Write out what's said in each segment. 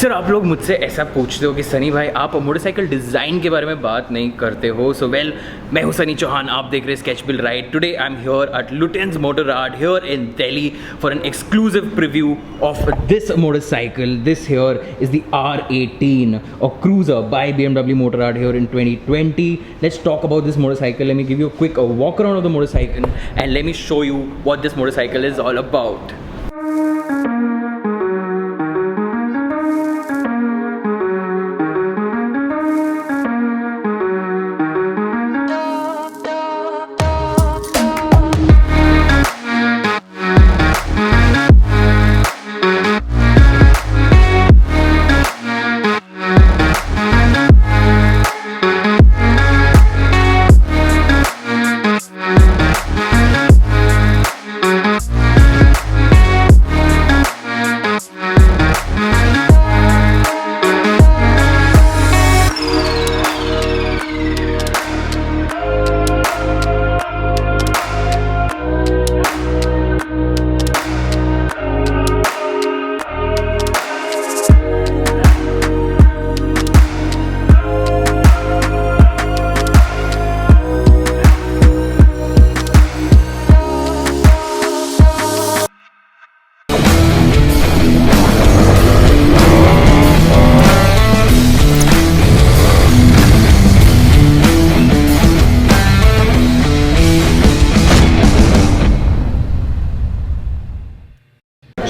अक्सर आप लोग मुझसे ऐसा पूछते हो कि सनी भाई आप मोटरसाइकिल डिज़ाइन के बारे में बात नहीं करते हो। सो वेल, मैं हूं सनी चौहान, आप देख रहे हैं स्केचबिल ride. Today I am here at Lutyens Motorrad here in Delhi for an exclusive preview of this motorcycle. This here is the R18, a cruiser by BMW Motorrad here in 2020. Let's talk about this motorcycle. Let me give you a quick walk around of the motorcycle and let me show you what this motorcycle is all about.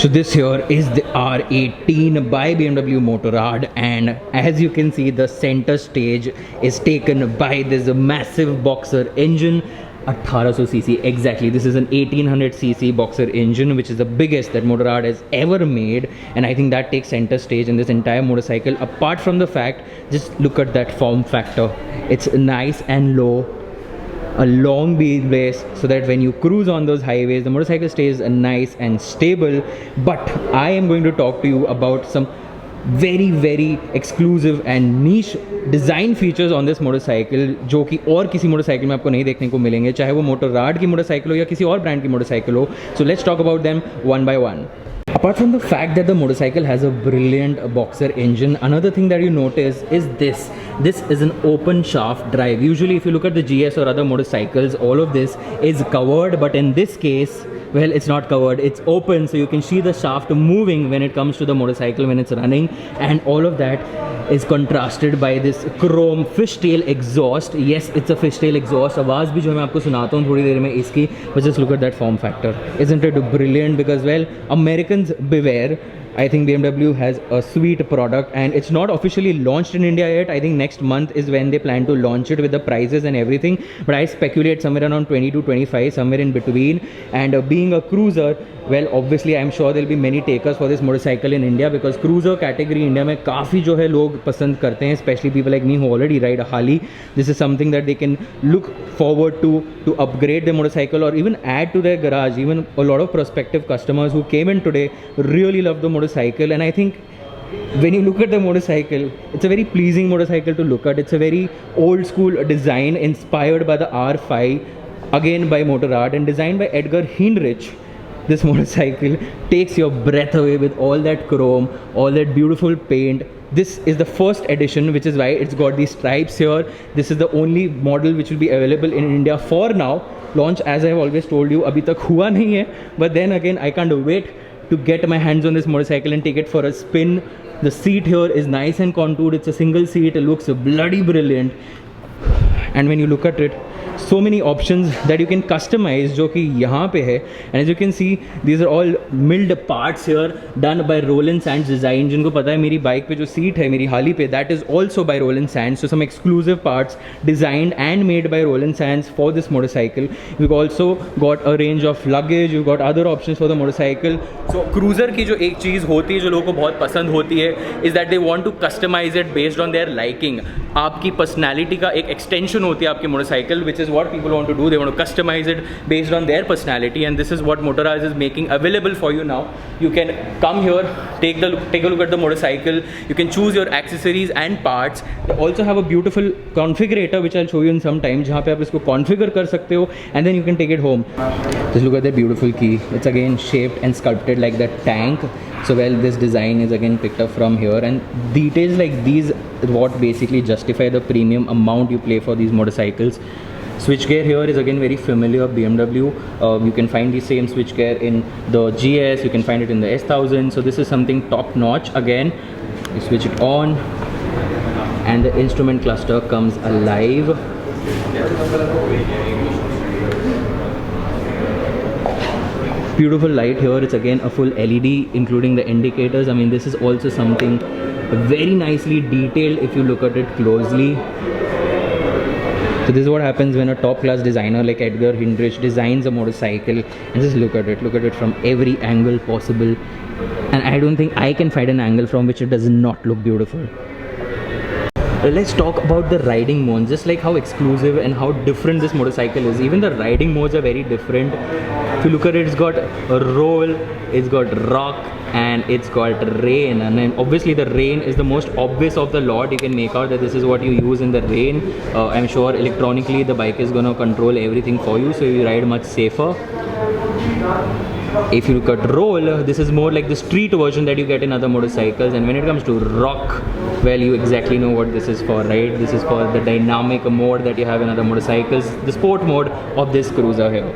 So this here is the R18 by BMW Motorrad, and as you can see, the center stage is taken by this massive boxer engine, 1800cc exactly. This is an 1800cc boxer engine, which is the biggest that Motorrad has ever made, and I think that takes center stage in this entire motorcycle. Apart from the fact, just look at that form factor. It's nice and low, a long wheelbase, so that when you cruise on those highways, the motorcycle stays nice and stable. But I am going to talk to you about some very exclusive and niche design features on this motorcycle, जो कि और किसी motorcycle में आपको नहीं देखने को मिलेंगे, चाहे वो मोटोराड की मोटरसाइकिल हो या किसी और ब्रांड की मोटरसाइकिल हो. So let's talk about them one by one. Apart from the fact that the motorcycle has a brilliant boxer engine, another thing that you notice is this. This is an open shaft drive. Usually if you look at the GS or other motorcycles, all of this is covered, but in this case, well, it's not covered, it's open, so you can see the shaft moving when it comes to the motorcycle when it's running, and all of that is contrasted by this chrome fishtail exhaust. Yes, it's a fishtail exhaust. आवाज़ भी जो मैं आपको सुनाता हूँ थोड़ी देर में इसकी, but just look at that form factor. Isn't it brilliant? Because well, Americans beware. I think BMW has a sweet product, and it's not officially launched in India yet. I think next month is when they plan to launch it with the prices and everything, but I speculate somewhere around 20 to 25, somewhere in between. And being a cruiser, well, obviously I'm sure there'll be many takers for this motorcycle in India, because cruiser category India में काफ़ी जो है लोग पसंद करते हैं, especially people like me who already ride a Harley. This is something that they can look forward to upgrade their motorcycle or even add to their garage. Even a lot of prospective customers who came in today really love the motorcycle, and I think when you look at the motorcycle, it's a very pleasing motorcycle to look at. It's a very old school design inspired by the R5, again by Motorrad, and designed by Edgar Heinrich. This motorcycle takes your breath away with all that chrome, all that beautiful paint. This is the first edition, which is why it's got these stripes here. This is the only model which will be available in India for now. Launch, as I have always told you, अभी तक हुआ नहीं है, but then again I can't wait to get my hands on this motorcycle and take it for a spin. The seat here is nice and contoured. It's a single seat. It looks bloody brilliant. And when you look at it, so many options that you can customize, जो कि यहाँ पे है. And as you can see, these are all milled parts here, done by Roland Sands Design. जिनको पता है मेरी bike पे जो सीट है मेरी हाली पे, that is also by Roland Sands. So some exclusive parts designed and made by Roland Sands for this motorcycle. We've also got a range of luggage. You've got other options for the motorcycle. So cruiser की जो एक चीज़ होती है जो लोगों को बहुत पसंद होती है, is that they want to customize it based on their liking. आपकी personality का एक extension होती है आपकी motorcycle, which is what people want to do. They want to customize it based on their personality, and this is what Motorrad is making available for you now. You can come here, take a look at the motorcycle. You can choose your accessories and parts. They also have a beautiful configurator which I'll show you in some time, जहाँ पे आप इसको configure कर सकते हो, and then you can take it home. Just look at that beautiful key. It's again shaped and sculpted like that tank. So well, this design is again picked up from here, and details like these what basically justify the premium amount you pay for these motorcycles. Switchgear here is again very familiar BMW. You can find the same switchgear in the GS, you can find it in the S1000. So this is something top notch. Again, you switch it on and the instrument cluster comes alive. Beautiful light here. It's again a full LED including the indicators. I mean, this is also something very nicely detailed if you look at it closely. So this is what happens when a top class designer like Edgar Hindrich designs a motorcycle, and just look at it from every angle possible, and I don't think I can find an angle from which it does not look beautiful. Let's talk about the riding modes, just like how exclusive and how different this motorcycle is. Even the riding modes are very different. If you look at it, it's got a roll, it's got rock, and it's got rain. And then obviously the rain is the most obvious of the lot. You can make out that this is what you use in the rain. I'm sure electronically the bike is going to control everything for you, so you ride much safer. If you look at roll, this is more like the street version that you get in other motorcycles. And when it comes to rock, well, you exactly know what this is for, right? This is for the dynamic mode that you have in other motorcycles, the sport mode of this cruiser here.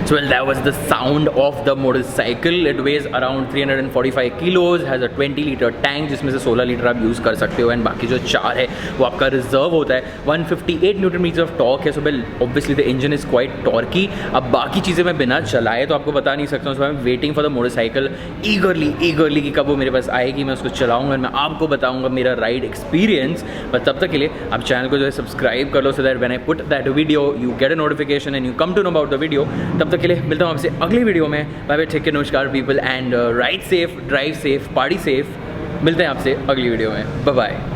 So well, that was the sound of the motorcycle. It weighs around 345 kilos, has a 20-liter tank जिसमें से 16 litre आप use कर सकते हो, and बाकी जो 4 है वो आपका रिजर्व होता है. 158 न्यूटन मीटर ऑफ टॉर्क है. So well obviously the engine is quite torquey. अब बाकी चीज़ें मैं बिना चलाए तो आपको बता नहीं सकता हूँ. So I am waiting for the motorcycle eagerly कि कब वो मेरे पास आएगी, मैं उसको चलाऊँगा और मैं आपको बताऊँगा मेरा राइड एक्सपीरियंस. पर तब तक के लिए आप चैनल को जो है सब्सक्राइब कर लो, so that when I put that video you get a notification and you come to know about the video. तब तक के लिए मिलता हूँ आपसे अगली वीडियो में. बाय बाय, टेक केयर, नमस्कार people, and ride safe, drive safe, party safe. मिलते हैं आपसे अगली वीडियो में. Bye bye.